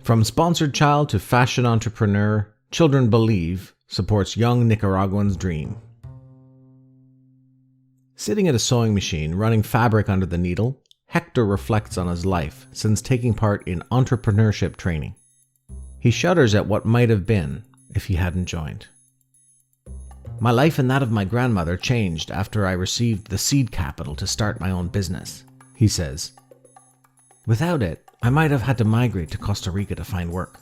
From sponsored child to fashion entrepreneur, Children Believe supports young Nicaraguans' dream. Sitting at a sewing machine, running fabric under the needle, Hector reflects on his life since taking part in entrepreneurship training. He shudders at what might have been if he hadn't joined. My life and that of my grandmother changed after I received the seed capital to start my own business, he says. Without it, I might have had to migrate to Costa Rica to find work.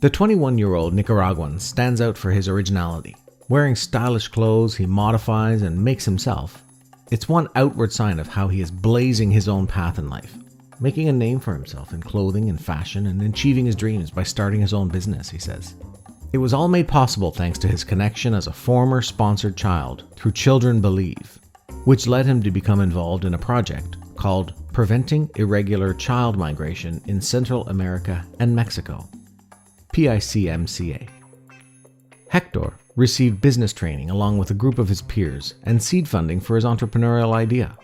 The 21-year-old Nicaraguan stands out for his originality. Wearing stylish clothes he modifies and makes himself. It's one outward sign of how he is blazing his own path in life, making a name for himself in clothing and fashion and achieving his dreams by starting his own business, he says. It was all made possible thanks to his connection as a former sponsored child through Children Believe, which led him to become involved in a project called Preventing Irregular Child Migration in Central America and Mexico, PICMCA. Hector received business training along with a group of his peers and seed funding for his entrepreneurial idea.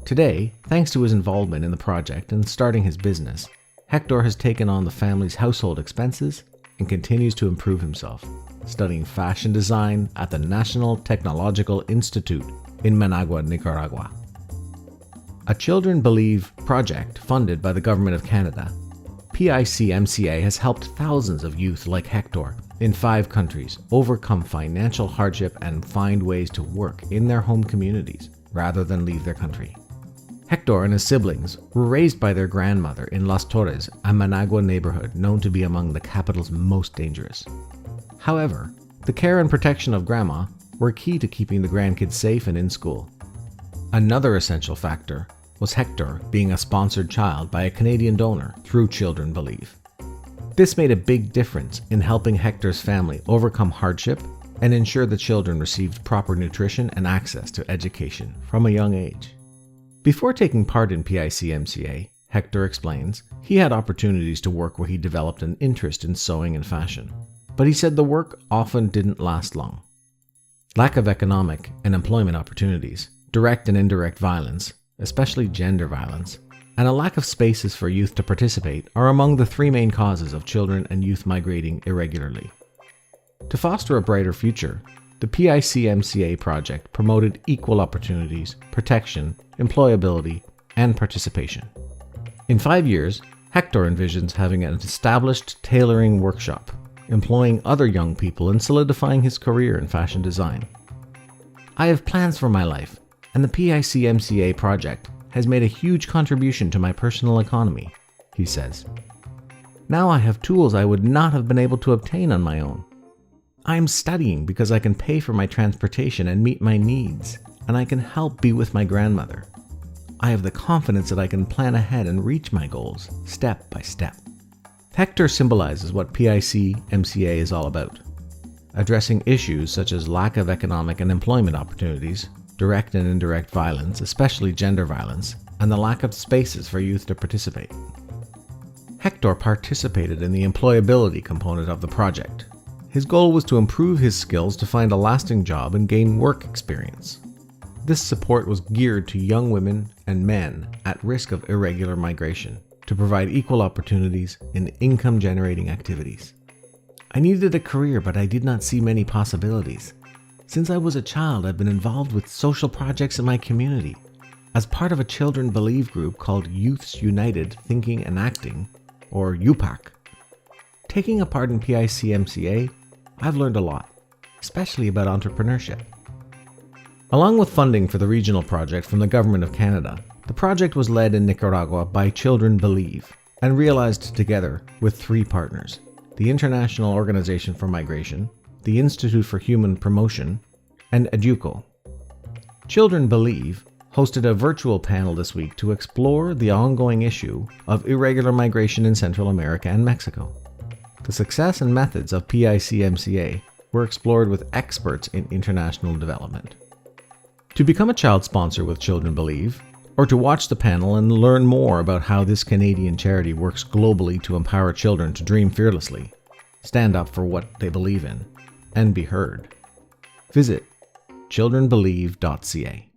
Today, thanks to his involvement in the project and starting his business, Hector has taken on the family's household expenses and continues to improve himself, studying fashion design at the National Technological Institute in Managua, Nicaragua. A Children Believe project funded by the Government of Canada, PICMCA has helped thousands of youth like Hector in 5 countries overcome financial hardship and find ways to work in their home communities rather than leave their country. Hector and his siblings were raised by their grandmother in Las Torres, a Managua neighborhood known to be among the capital's most dangerous. However, the care and protection of Grandma were key to keeping the grandkids safe and in school. Another essential factor was Hector being a sponsored child by a Canadian donor through Children Believe. This made a big difference in helping Hector's family overcome hardship and ensure the children received proper nutrition and access to education from a young age. Before taking part in PICMCA, Hector explains, he had opportunities to work where he developed an interest in sewing and fashion, but he said the work often didn't last long. Lack of economic and employment opportunities, direct and indirect violence, especially gender violence, and a lack of spaces for youth to participate are among the 3 main causes of children and youth migrating irregularly. To foster a brighter future, the PICMCA project promoted equal opportunities, protection, employability, and participation. In 5 years, Hector envisions having an established tailoring workshop, employing other young people and solidifying his career in fashion design. I have plans for my life, and the PICMCA project has made a huge contribution to my personal economy, he says. Now I have tools I would not have been able to obtain on my own. I am studying because I can pay for my transportation and meet my needs, and I can help be with my grandmother. I have the confidence that I can plan ahead and reach my goals, step by step. Hector symbolizes what PICMCA is all about, addressing issues such as lack of economic and employment opportunities, direct and indirect violence, especially gender violence, and the lack of spaces for youth to participate. Hector participated in the employability component of the project. His goal was to improve his skills to find a lasting job and gain work experience. This support was geared to young women and men at risk of irregular migration to provide equal opportunities in income-generating activities. I needed a career, but I did not see many possibilities. Since I was a child, I've been involved with social projects in my community. As part of a Children Believe group called Youths United Thinking and Acting, or UPAC. Taking a part in PICMCA, I've learned a lot, especially about entrepreneurship. Along with funding for the regional project from the Government of Canada, the project was led in Nicaragua by Children Believe and realized together with 3 partners: the International Organization for Migration, the Institute for Human Promotion, and EDUCO. Children Believe hosted a virtual panel this week to explore the ongoing issue of irregular migration in Central America and Mexico. The success and methods of PICMCA were explored with experts in international development. To become a child sponsor with Children Believe, or to watch the panel and learn more about how this Canadian charity works globally to empower children to dream fearlessly, stand up for what they believe in, and be heard, visit childrenbelieve.ca.